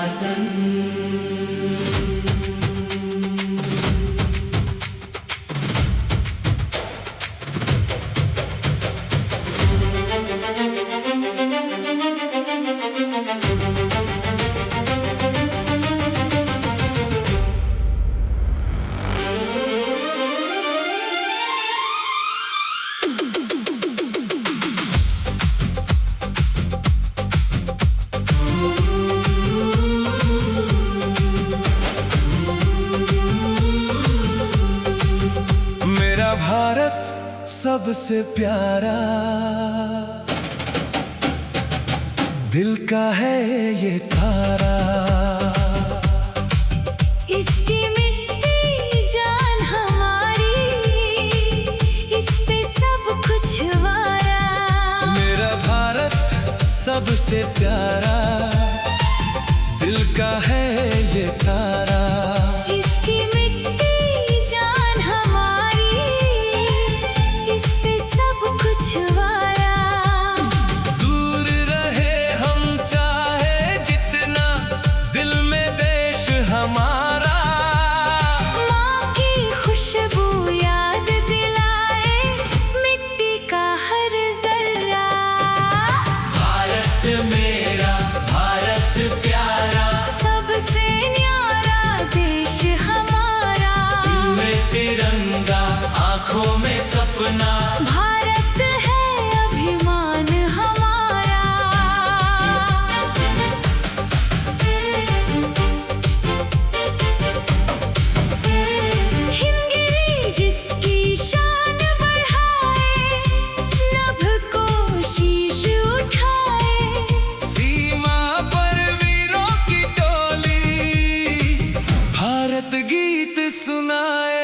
वतन। भारत सबसे प्यारा, दिल का है ये तारा। इसकी मिट्टी जान हमारी, इस पे सब कुछ वारा। मेरा भारत सबसे प्यारा, दिल का है ये तारा। भारत है अभिमान हमारा। हिमगिरी जिसकी शान बढ़ाए, नभ को शीश उठाए। सीमा पर वीरों की टोली, भारत गीत सुनाए।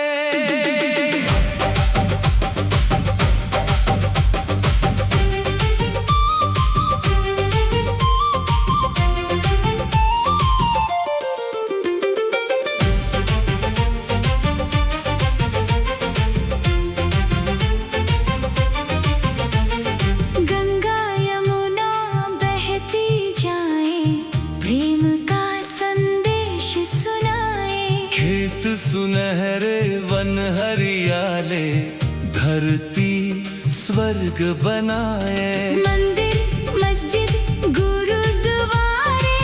सुनहरे वन हरियाले, धरती स्वर्ग बनाए। मंदिर मस्जिद गुरुद्वारे,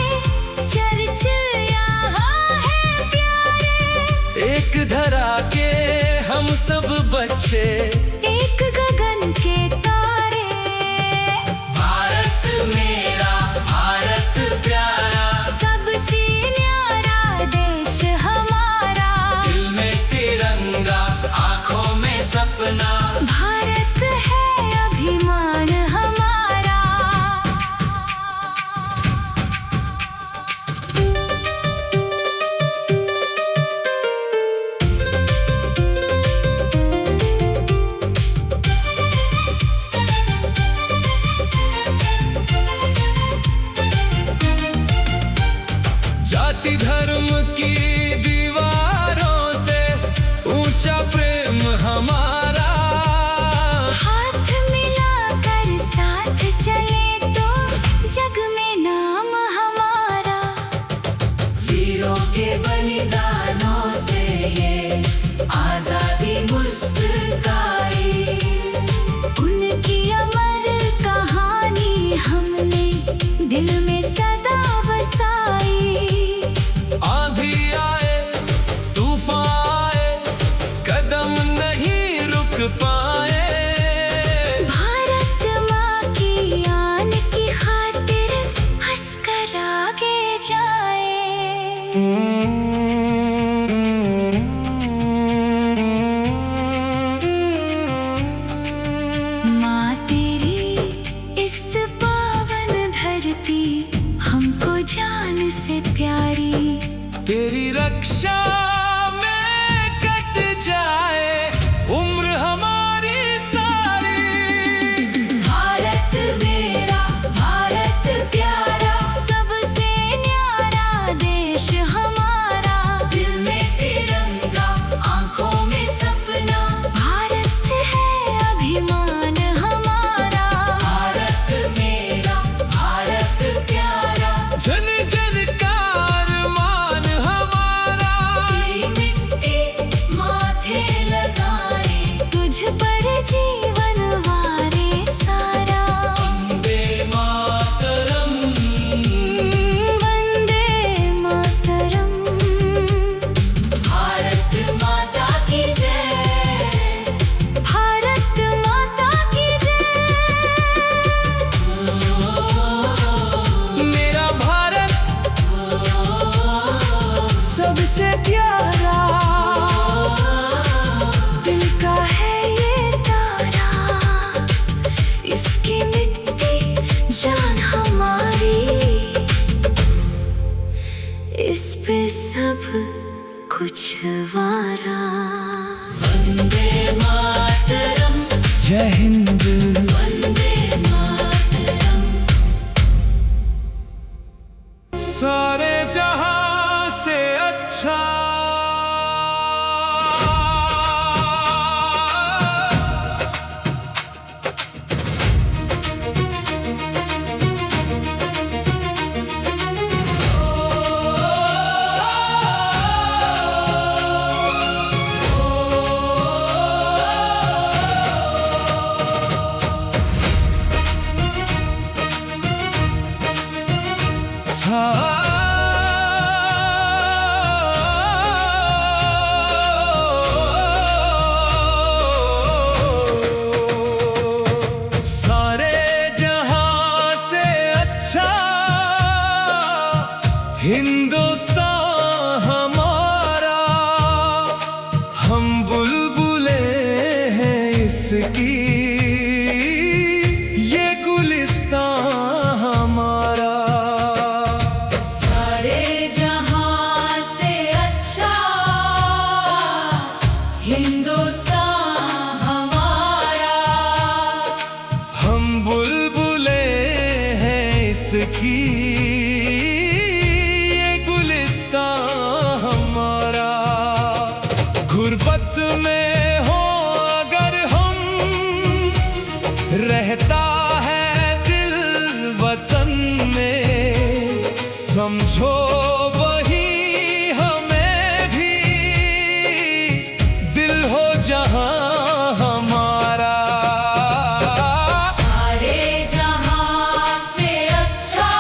चर्च यहाँ है प्यारे। एक धरा के हम सब बच्चे, एक गगन के तारे। भारत मेरा भारत प्यारा, सबसे न्यारा देश हमारा। दिल में तिरंगा, आँखों में सपना। भारत है अभिमान हमारा। पर जीवन वारे सारा। वंदे मातरम, वंदे मातरम। भारत माता की जय, भारत माता की जय। मेरा भारत सबसे प्यारा, दिल का है ये तारा, इसकी मिट्टी जान हमारी, इस पे सब कुछ वारा। वंदे मातरम, जय हिंद। वंदे मातरम। सारे जहां से अच्छा सारे जहां से अच्छा हिंदुस्तान हमारा, हम बुलबुले हैं इसकी, ये गुलिस्तान हमारा। सारे जहां से अच्छा हिंदुस्तान हमारा, हम बुलबुले हैं इसकी, ये गुलिस्तान हमारा। गुर्बत में हो अगर हम, रहता है दिल वतन में, समझो वही हमें भी दिल हो जहां हमारा। सारे जहां से अच्छा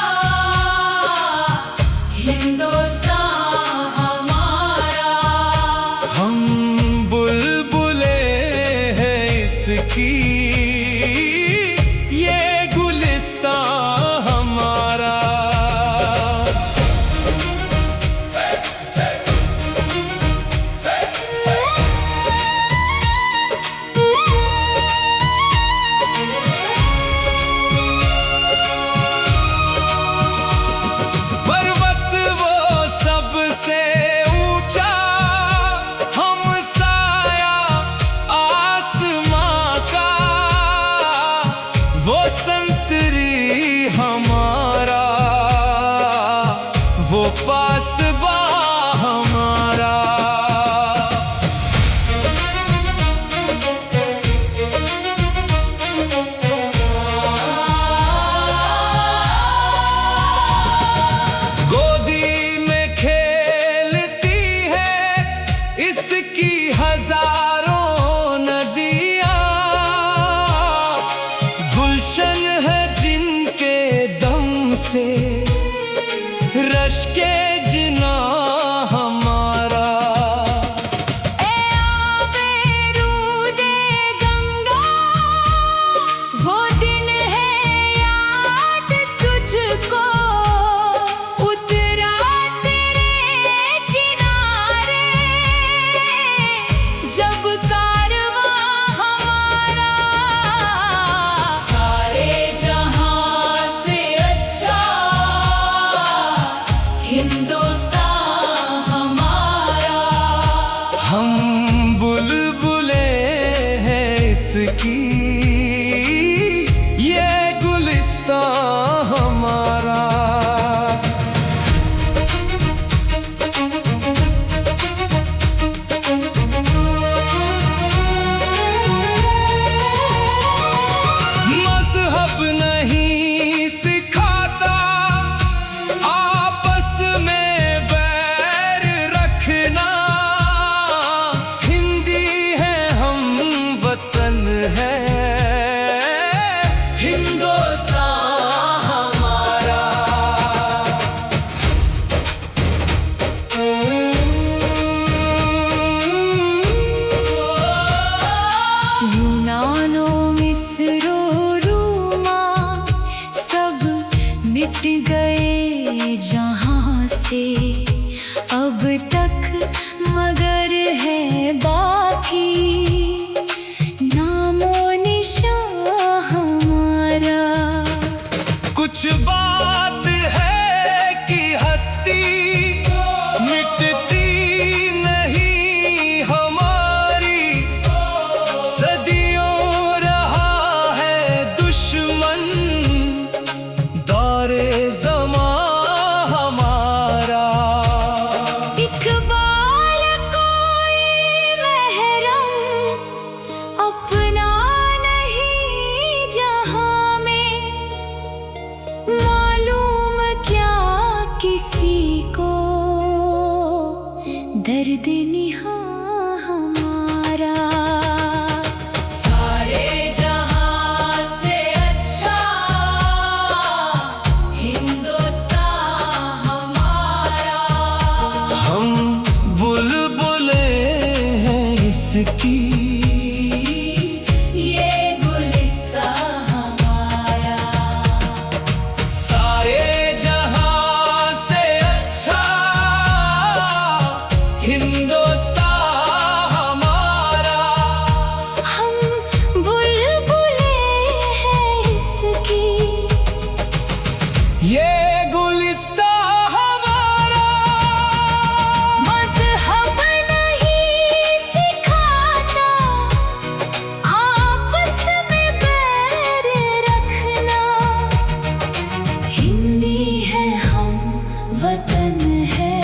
हिंदुस्तान हमारा, हम बुलबुले हैं इसकी, ये गुलिस्तान हमारा। पर्वत वो सबसे ऊंचा, हम साया आसमां का, वो संतरी हमारा, वो पासबा हमारा। गोदी में खेलती है इसकी हजारों नदियां, गुलशन है जिनके दम से रश के जिना हमारा। ए आबे रूदे गंगा, वो दिन है याद तुझको, उतरा तेरे किनारे, जब कारवां हमारा। सारे जहां से अच्छा हिंदुस्तान मानो मिस्रो रूमा सब मिट गए जहां से अब तक, मगर है बाकी नामो निशान हमारा। कुछ बात है कि हस्ती मिटती नहीं हमारी, सदियों रहा है दुश्मन दौरे ज़मां हमारा। इकबाल कोई महरम अपना नहीं जहां में, मालूम क्या किसी को दर्द निहा हमारा। सारे जहां से अच्छा हिंदुस्तान हमारा। हम बुलबुले हैं इसकी, ये गुलिस्तान हमारा। सारे जहां से अच्छा हिंदुस्तान हमारा। हम बुलबुले हैं इसकी, ये गुलिस्तान हमारा। मज़हब नहीं सिखाता आपस में बैर रखना। हिंदी है हम, वतन है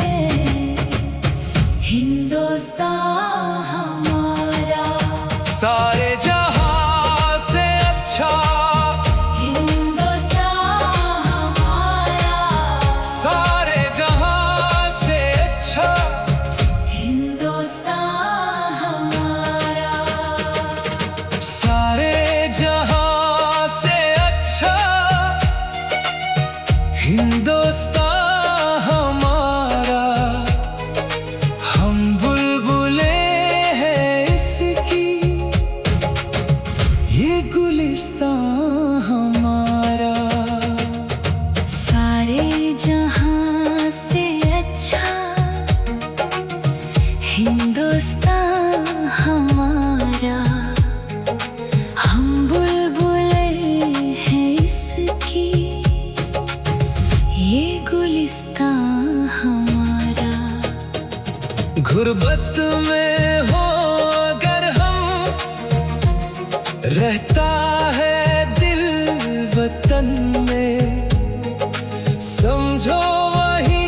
हिंदुस्तान हमारा। सारे जहां से अच्छा हिंदुस्तान हमारा। सारे जहां से अच्छा हिंदुस्तान हमारा। सारे जहां से अच्छा हिंदुस्तान हमारा। हम बुलबुले हैं इसकी, ये गुलिस्तान हमारा। सारे जहां से अच्छा हिंदुस्तान हमारा। हम बुलबुले हैं इसकी, ये गुलिस्तान हमारा। गुर्बत में हो अगर हम, रहता है दिल वतन में, समझो वही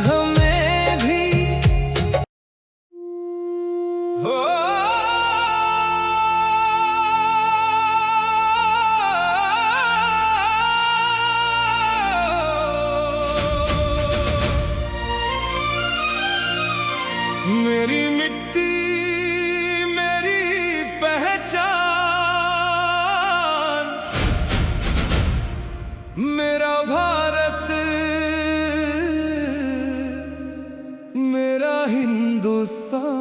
हमें भी हो। मेरी मिट्टी मेरी पहचान, मेरा भारत मेरा हिंदुस्तान।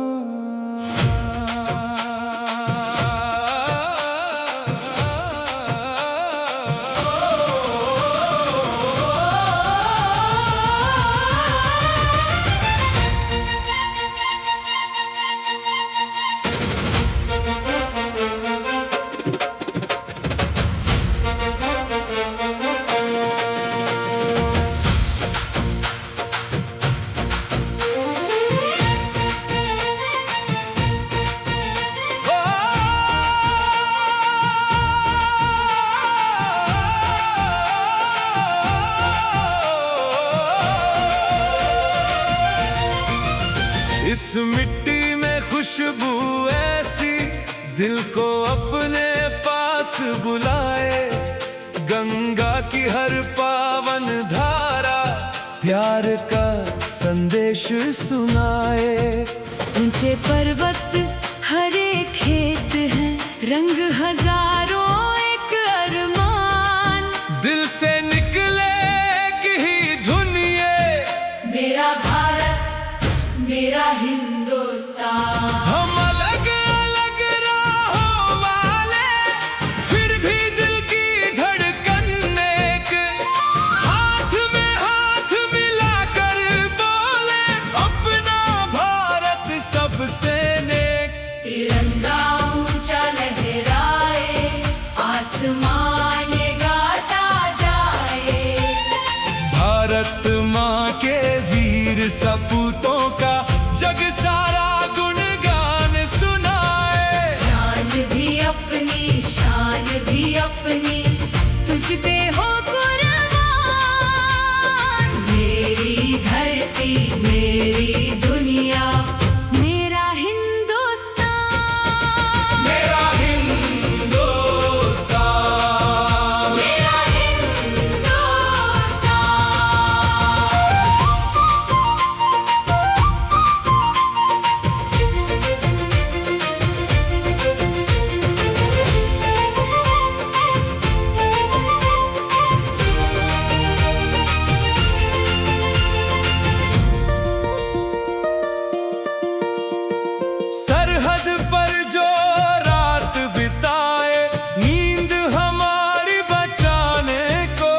इस मिट्टी में खुशबू ऐसी दिल को अपने पास बुलाए, गंगा की हर पावन धारा प्यार का संदेश सुनाए। ऊंचे पर्वत हरे खेत हैं, रंग हजारों एक अरमान। दिल से निकलेगी ही धुन ये, मेरा भारत मेरा हिंदुस्तान। हम अलग अलग राहों वाले अपनी तुझ पे हो कुर्बान। मेरी धरती मेरी दुनिया मेरा हिंदुस्तान। मेरा हिंदुस्तान। मेरा हिंदुस्तान। सरहद पर जो रात बिताए नींद हमारी बचाने को,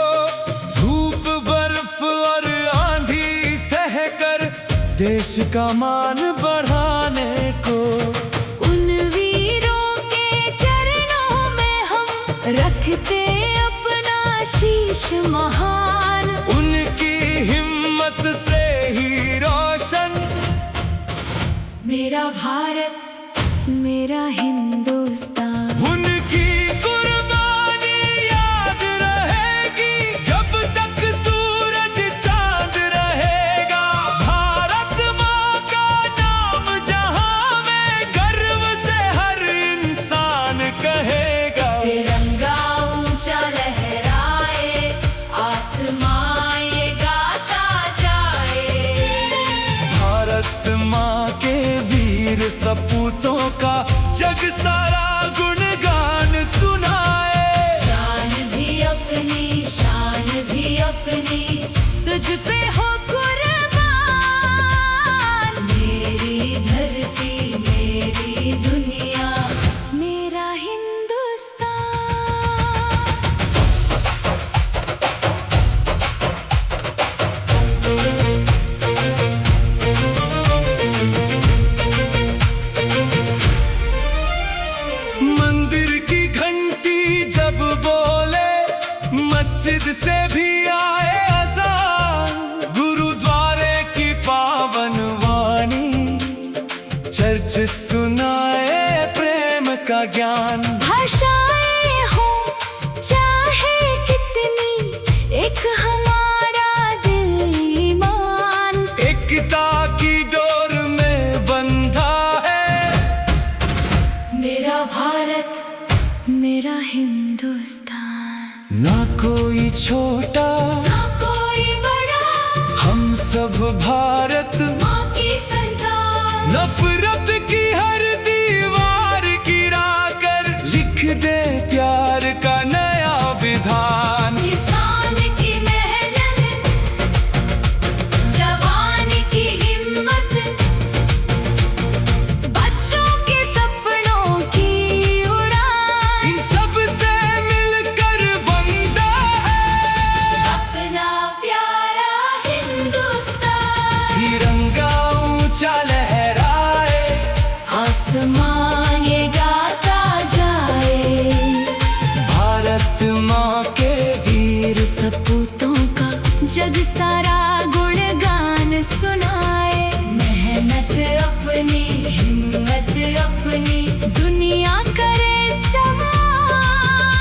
धूप बर्फ और आंधी सहकर देश का मान बढ़ाने को, उन वीरों के चरणों में हम रखते अपना शीश महान। उनकी हिम्मत से ही रोशन मेरा भारत मेरा हिंदुस्तान। उनकी कुर्बानी याद रहेगी जब तक सूरज चांद रहेगा। भारत माँ का नाम जहां में गर्व से हर इंसान कहेगा। तिरंगा ऊंचा लहराए आसमां ये गाता जाए। भारत माँ के वीर सपूतों का जग सारा गुणगान सुनाए। शान भी अपनी तुझ पे हो कुर्बान। मेरी धरती मेरी दुनिया मेरा हिंदुस्तान। मंदिर की घंटी जब बोले मस्जिद से भी आए अज़ान। गुरुद्वारे की पावन वाणी चर्च सुनाए प्रेम का ज्ञान। भाषाएं हो चाहे कितनी एक हमारा दिल ईमान। एकता की डोर में बंधा है मेरा भारत मेरा हिंदुस्तान। ना कोई छोटा ना कोई बड़ा हम सब भारत। माँ की संतान। नफरत की हर दीवार गिरा कर लिख दे प्यार का नया विधान। किसान की मेहनत जवान की हिम्मत बच्चों के सपनों की उड़ान। इन सब से मिलकर बनता है अपना प्यारा हिंदुस्तान। तिरंगा ऊंचा लहराए आसमां ये गाता जाए। भारत माँ के वीर सपूतों का जग सारा गुणगान सुनाए। मेहनत अपनी हिम्मत अपनी दुनिया करे समान।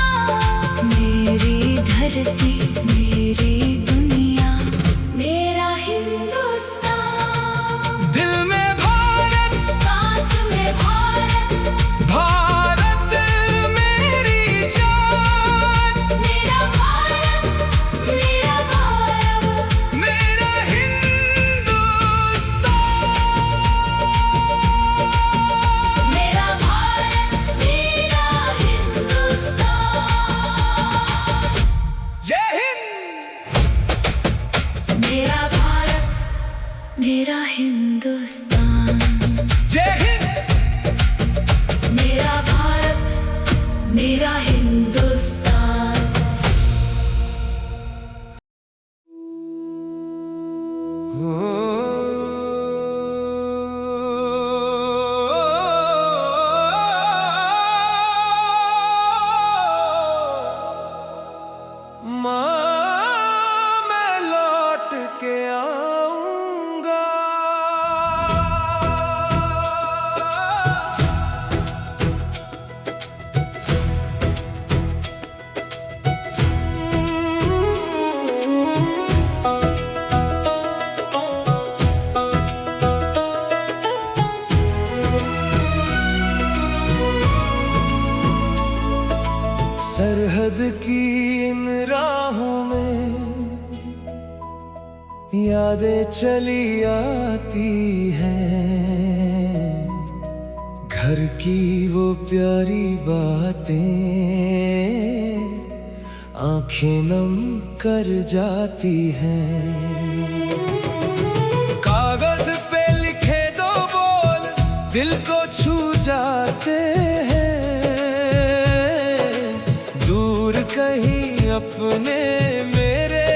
मेरी धरती मेरी दुनिया मेरा हिंदुस्तान। दिल में भारत सांस में भारत भारत मेरी जान। मेरा भारत मेरा भारत मेरा हिंदुस्तान। मेरा भारत मेरा हिंदुस्तान। जय हिंद। मेरा भारत मेरा हिंदुस्तान। जय हिंद। मेरा भारत मेरा हिंदुस्तान। माँ मैं लौट के आऊंगा। सरहद की इन राहों में यादें चली आती हैं, घर की वो प्यारी बातें आंखें नम कर जाती हैं। कागज पे लिखे दो बोल दिल को छू जाते हैं, दूर कहीं अपने मेरे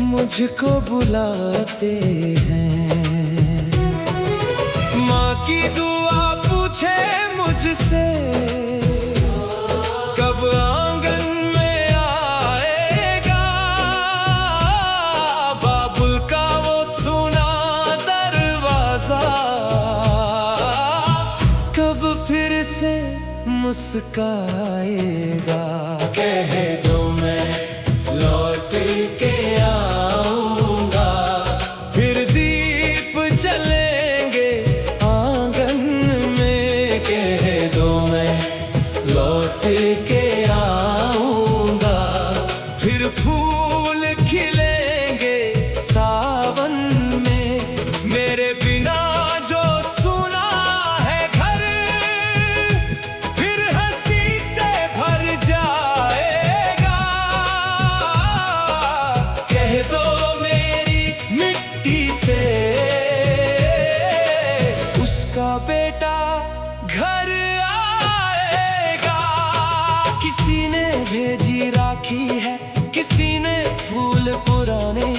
मुझको बुलाते हैं। माँ की दुआ पूछे मुझसे कब आंगन में आएगा, बाबुल का वो सुना दरवाजा कब फिर से मुस्काएगा। कह दो मैं लौट के आऊंगा, फिर दीप जलेंगे आंगन में। कह दो मैं लौट के आऊंगा, फिर फूल खिलेंगे सावन में। मेरे बिना जो सुना है घर, फिर हंसी से भर जाएगा। कह दो मेरी मिट्टी से उसका बेटा घर आएगा। किसी ने भेजी राखी है, किसी ने फूल पुराने,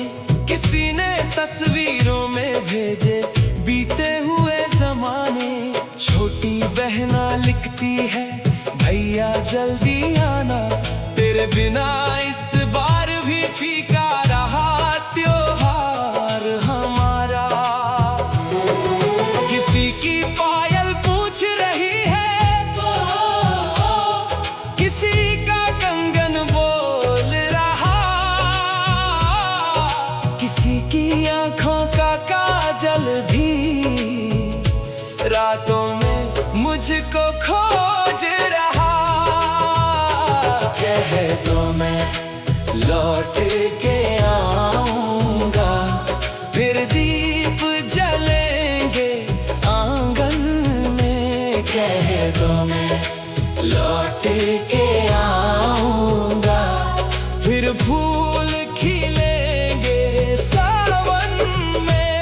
किसी ने तस्वीरों में भेजे बीते हुए जमाने। छोटी बहना लिखती है भैया जल्दी आना, तेरे बिना इस बार भी फीका रहा त्योहार हमारा। किसी की पायल पूछ रही है, किसी का कंगन बोल रहा, किसी की आंखों का काजल भी रातों में मुझको खोज रहा। कह दो मैं लौट के आऊंगा, फिर दीप जलेंगे आंगन में। कह दो मैं लौट के आऊंगा, फिर फूल खिलेंगे सावन में।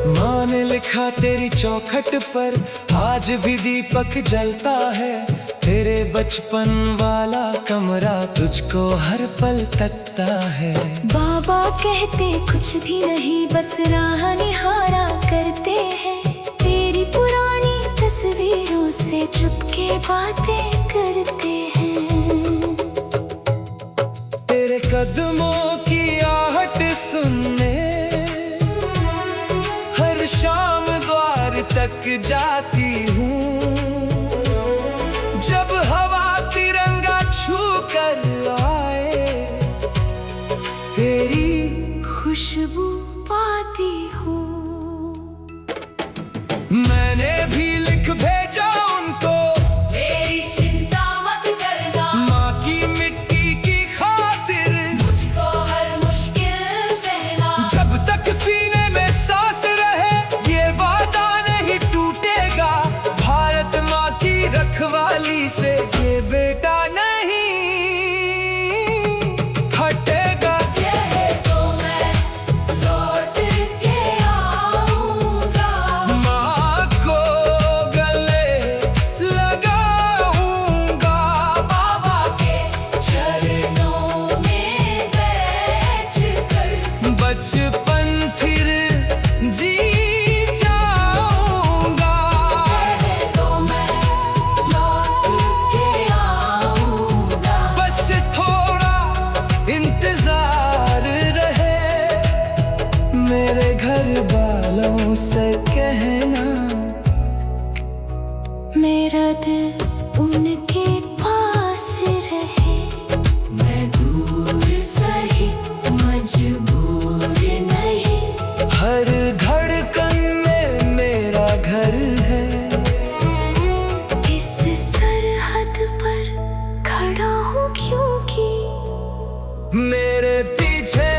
माँ ने लिखा तेरी चौखट पर आज भी दीपक जलता है, तेरे बचपन वाला कमरा तुझको हर पल तकता है। बाबा कहते कुछ भी नहीं बस राह निहारा करते हैं, तेरी पुरानी तस्वीरों से चुपके बातें करते हैं। तेरे कदमों की आहट सुनने हर शाम द्वार तक जाती हूँ। जब हवा तिरंगा छू कर आए, तेरी खुशबू पाती हूँ। मैंने भी लिख भेजा उनको, मेरी चिंता मत करना, माँ की मिट्टी की खातिर मुझको हर मुश्किल सहना। जब तक सीने में सांस रहे ये वादा नहीं टूटेगा। भारत माँ की रखवाली से ये बेटा नहीं हटेगा। कह दो मैं लौट के मेरे घर वालों से कहना, मेरा दिल उनके पास रहे। मैं दूर सही मजबूर नहीं, हर धड़कन में मेरा घर है। इस सरहद पर खड़ा हूँ क्योंकि मेरे पीछे